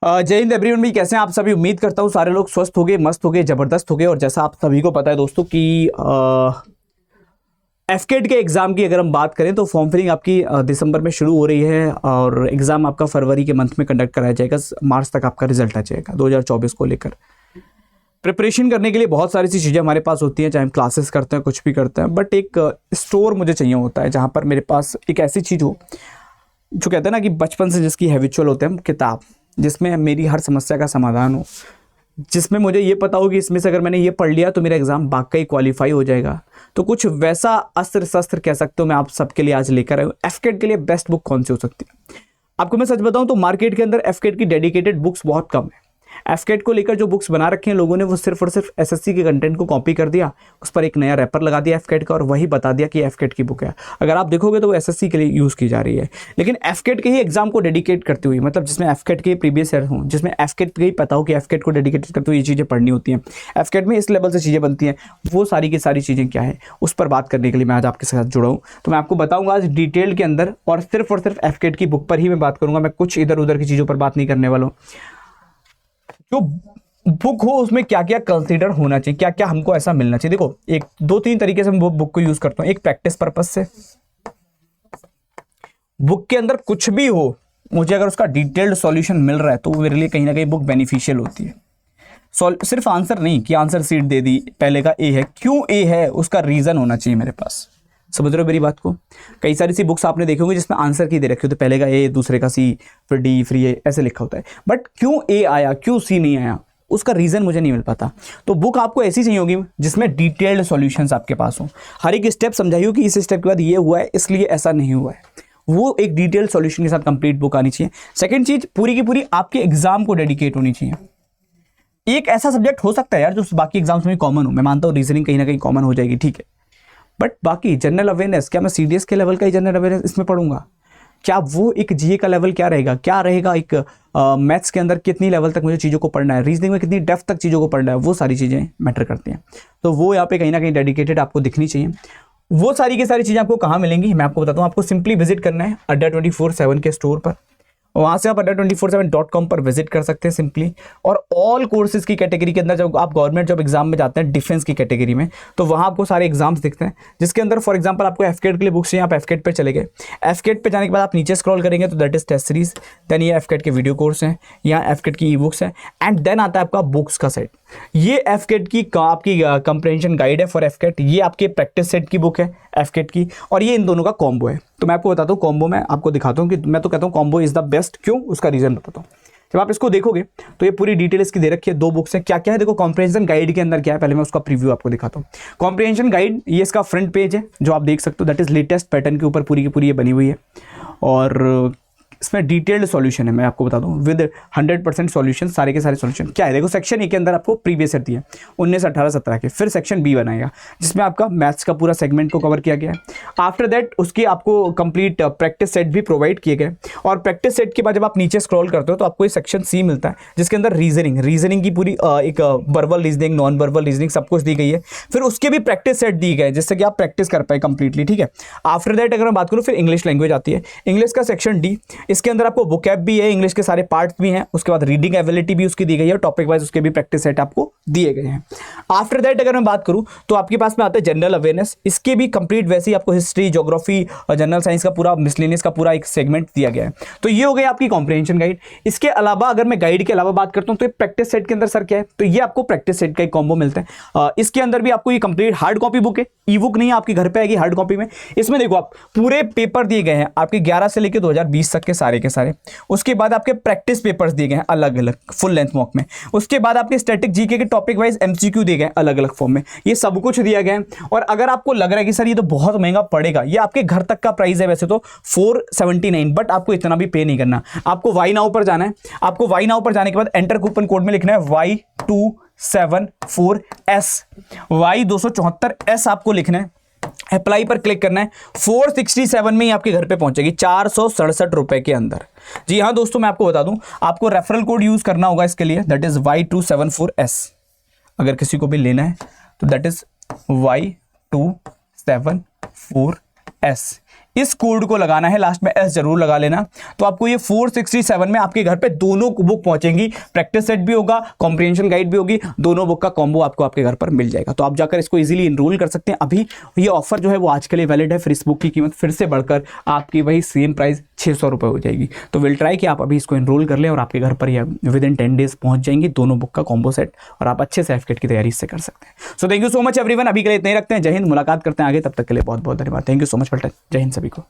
जय हिंद एवरीवन भी कैसे हैं आप सभी। उम्मीद करता हूँ सारे लोग स्वस्थ हो गए, मस्त हो गए, ज़बरदस्त हो गए। और जैसा आप सभी को पता है दोस्तों कि एफकेट के एग्ज़ाम की अगर हम बात करें तो फॉर्म फिलिंग आपकी दिसंबर में शुरू हो रही है और एग्ज़ाम आपका फरवरी के मंथ में कंडक्ट कराया जाएगा। मार्च तक आपका रिजल्ट आ जाएगा 2024 को लेकर। प्रिपरेशन करने के लिए बहुत सारी सी चीज़ें हमारे पास होती हैं, चाहे हम क्लासेस करते हैं, कुछ भी करते हैं, बट एक स्टोर मुझे चाहिए होता है जहाँ पर मेरे पास एक ऐसी चीज़ हो जो कहते हैं ना कि बचपन से जिसकी हैबिचुअल होते हैं, किताब जिसमें मेरी हर समस्या का समाधान हो, जिसमें मुझे ये पता हो कि इसमें से अगर मैंने ये पढ़ लिया तो मेरा एग्ज़ाम वाकई क्वालिफाई हो जाएगा। तो कुछ वैसा अस्त्र शस्त्र कह सकते हो मैं आप सबके लिए आज लेकर आया हूँ। एफकेट के लिए बेस्ट बुक कौन सी हो सकती है? आपको मैं सच बताऊँ तो मार्केट के अंदर एफकेट की डेडिकेटेड बुक्स बहुत कम है। एफकेट को लेकर जो बुक्स बना रखे हैं लोगों ने वो सिर्फ और सिर्फ एसएससी के कंटेंट को कॉपी कर दिया, उस पर एक नया रैपर लगा दिया एफकेट का और वही बता दिया कि एफकेट की बुक है। अगर आप देखोगे तो वो एसएससी के लिए यूज़ की जा रही है, लेकिन एफकेट के ही एग्जाम को डेडिकेट करती हुई, मतलब जिसमें एफकेट के प्रीवियस ईयर हों, जिसमें एफकेट के ही पता हो कि एफकेट को डेडिकेटेड करते हुए ये चीज़ें पढ़नी होती हैं, एफकेट में इस लेवल से चीज़ें बनती हैं, वो सारी की सारी चीज़ें क्या है उस पर बात करने के लिए मैं आज आपके साथ जुड़ा हूँ। तो मैं आपको बताऊँगा आज डिटेल के अंदर और सिर्फ एफकेट की बुक पर ही मैं बात करूँगा। मैं कुछ इधर उधर की चीज़ों पर बात नहीं करने वाला हूँ। जो बुक हो उसमें क्या क्या कंसीडर होना चाहिए, क्या क्या हमको ऐसा मिलना चाहिए। देखो एक दो तीन तरीके से मैं बुक को यूज करता हूँ। एक प्रैक्टिस पर्पस से, बुक के अंदर कुछ भी हो मुझे अगर उसका डिटेल्ड सॉल्यूशन मिल रहा है तो मेरे लिए कहीं ना कहीं बुक बेनिफिशियल होती है। सिर्फ आंसर नहीं कि आंसर सीट दे दी, पहले का ए है, क्यों ए है उसका रीजन होना चाहिए मेरे पास। समझ रहे हो मेरी बात को? कई सारी सी बुक्स आपने देखी होंगी जिसमें आंसर की दे रखे होते, पहले का ए, दूसरे का सी, फिर डी, फिर ए, ऐसे लिखा होता है। बट क्यों ए आया, क्यों सी नहीं आया, उसका रीज़न मुझे नहीं मिल पाता। तो बुक आपको ऐसी चाहिए होगी जिसमें डिटेल्ड सॉल्यूशंस आपके पास हो, हर एक स्टेप समझाई हो कि इस स्टेप के बाद ये हुआ है इसलिए ऐसा नहीं हुआ है। वो एक डिटेल्ड सॉल्यूशन के साथ कंप्लीट बुक आनी चाहिए। सेकंड चीज, पूरी की पूरी आपके एग्जाम को डेडिकेट होनी चाहिए। एक ऐसा सब्जेक्ट हो सकता है यार जो बाकी एग्जाम्स में कॉमन हो, मैं मानता हूँ रीजनिंग कहीं ना कहीं कॉमन हो जाएगी, ठीक है, बट बाकी जनरल अवेयरनेस, क्या मैं सीडीएस के लेवल का ही जनरल अवेयरनेस इसमें पढ़ूंगा? क्या वो एक जीए का लेवल क्या रहेगा एक मैथ्स के अंदर कितनी लेवल तक मुझे चीज़ों को पढ़ना है, रीजनिंग में कितनी डेप्थ तक चीज़ों को पढ़ना है, वो सारी चीज़ें मैटर करती हैं। तो वो यहाँ पे कहीं ना कहीं डेडिकेटेड आपको दिखनी चाहिए। वो सारी की सारी चीज़ें आपको कहाँ मिलेंगी मैं आपको बताता हूँ। आपको सिंपली विजिट करना है अड्डा 24/7 के स्टोर पर, वहाँ से आप adda247.com पर विजिट कर सकते हैं सिंपली। और ऑल कोर्सेज की कैटेगरी के अंदर जब आप गवर्नमेंट जॉब एग्जाम में जाते हैं डिफेंस की कैटेगरी में, तो वहाँ आपको सारे एग्जाम्स दिखते हैं जिसके अंदर फॉर एग्जांपल आपको एफकेट के लिए बुक्स चाहिए, आप एफकेट पे चले गए। एफकेट पे जाने के बाद आप नीचे स्क्रॉल करेंगे तो that is test series, then ये एफकेट के वीडियो कोर्स हैं, यहाँ एफकेट की ई बुक्स हैं, एंड देन आता है आपका बुक्स का सेट। ये एफकेट की आपकी कंप्रेहेंशन गाइड है फॉर एफकेट, ये आपके प्रैक्टिस सेट की बुक है एफकेट की, और ये इन दोनों का कॉम्बो है। तो मैं आपको बताता हूँ कॉम्बो में आपको दिखाता हूँ कि मैं तो कहता हूँ कॉम्बो इज द बेस्ट। क्यों? उसका रीजन बताता हूँ। जब आप इसको देखोगे तो ये पूरी डिटेल इसकी दे रखी है, दो बुक्स हैं, क्या क्या है देखो। कॉम्प्रिहेंशन गाइड के अंदर क्या है, पहले मैं उसका प्रीव्यू आपको दिखाता हूँ। कॉम्प्रिहेंशन गाइड ये इसका फ्रंट पेज है जो आप देख सकते हो, दैट इज लेटेस्ट पैटर्न के ऊपर पूरी की पूरी ये बनी हुई है और इसमें डिटेल्ड सॉल्यूशन है। मैं आपको बता दूं विद 100% सॉल्यूशन, सारे के सारे सॉल्यूशन क्या है देखो। सेक्शन ए के अंदर आपको प्रीवियस ईयर दिए 19, 18, 17 के, फिर सेक्शन बी बनाएगा जिसमें आपका मैथ्स का पूरा सेगमेंट को कवर किया गया है। आफ्टर दैट उसकी आपको कंप्लीट प्रैक्टिस सेट भी प्रोवाइड किए गए, और प्रैक्टिस सेट के बाद जब आप नीचे स्क्रॉल करते हो तो आपको ये सेक्शन सी मिलता है जिसके अंदर रीजनिंग की पूरी एक verbal reasoning, non verbal reasoning सब कुछ दी गई है। फिर उसके भी प्रैक्टिस सेट दी गए जिससे कि आप प्रैक्टिस कर पाए कंप्लीटली, ठीक है। आफ्टर दैट अगर मैं बात करूँ फिर इंग्लिश लैंग्वेज आती है, इंग्लिश का सेक्शन डी, इसके अंदर आपको बुक भी है, इंग्लिश के सारे पार्ट्स भी हैं, उसके बाद रीडिंग एबिलिटी भी उसकी दी गई है, टॉपिक वाइज उसके भी प्रैक्टिस सेट आपको दिए गए हैं। आफ्टर दैट अगर मैं बात करूं तो आपके पास में आता है जनरल अवेयरनेस, इसके भी कंप्लीट वैसे ही आपको हिस्ट्री, ज्योग्राफी और जनरल साइंस का पूरा मिसलेनियस का पूरा एक सेगमेंट दिया गया है। तो ये हो गई आपकी कॉम्प्रिहेंशन गाइड। इसके अलावा अगर मैं गाइड के अलावा बात करता हूं तो प्रैक्टिस सेट के अंदर सर क्या है, तो ये आपको प्रैक्टिस सेट का एक कॉम्बो मिलता है। इसके अंदर भी आपको ये कंप्लीट हार्ड कॉपी बुक है, ई बुक नहीं है, आपके घर पे आएगी हार्ड कॉपी में। इसमें देखो आप पूरे पेपर दिए गए हैं आपके 11 से लेकर 2020 तक के सारे। उसके बाद आपके प्रैक्टिस पेपर्स दिए गए हैं अलग अलग फुल लेंथ मॉक में। उसके बाद आपके स्टैटिक जीके के टॉपिक वाइज एमसीक्यू दिए गए अलग अलग फॉर्म में, ये सब कुछ दिया गया है। और अगर आपको लग रहा है कि सर ये तो बहुत महंगा पड़ेगा, ये आपके घर तक का प्राइस है वैसे तो 479, बट आपको इतना भी पे नहीं करना। आपको वाई नाउ पर जाना है, आपको वाई नाउ पर जाने के बाद एंटर कूपन कोड में लिखना है Y274S, Y274S आपको लिखना है, अप्लाई पर क्लिक करना है। 467 में ही आपके घर पे पहुंचेगी 467 रुपए के अंदर। जी हाँ दोस्तों, मैं आपको बता दूं आपको रेफरल कोड यूज करना होगा इसके लिए, दैट इज Y274S। अगर किसी को भी लेना है तो दैट इज Y274S। इस कोड को लगाना है, लास्ट में एस जरूर लगा लेना। तो आपको ये 467 में आपके घर पे दोनों बुक पहुंचेंगी, प्रैक्टिस सेट भी होगा, कॉम्प्रिहेंशन गाइड भी होगी, दोनों बुक का कॉम्बो आपको आपके घर पर मिल जाएगा। तो आप जाकर इसको इजीली इनरोल कर सकते हैं। अभी ये ऑफर जो है वो आज के लिए वैलिड है, फिर इस बुक की कीमत फिर से बढ़कर आपकी वही सेम प्राइस 600 रुपये हो जाएगी। तो विल ट्राई कि आप अभी इसको इनरोल कर लें और आपके घर पर ये विद इन 10 डेज पहुंच जाएंगी दोनों बुक का कॉम्बो सेट, और आप अच्छे से एफकेट की तैयारी इससे कर सकते हैं। So thank you so much everyone, अभी के लिए इतना ही रखते हैं। जय हिंद, मुलाकात करते हैं आगे, तब तक के लिए बहुत बहुत धन्यवाद। थैंक यू सो मच पलटन, जय हिंद सभी को।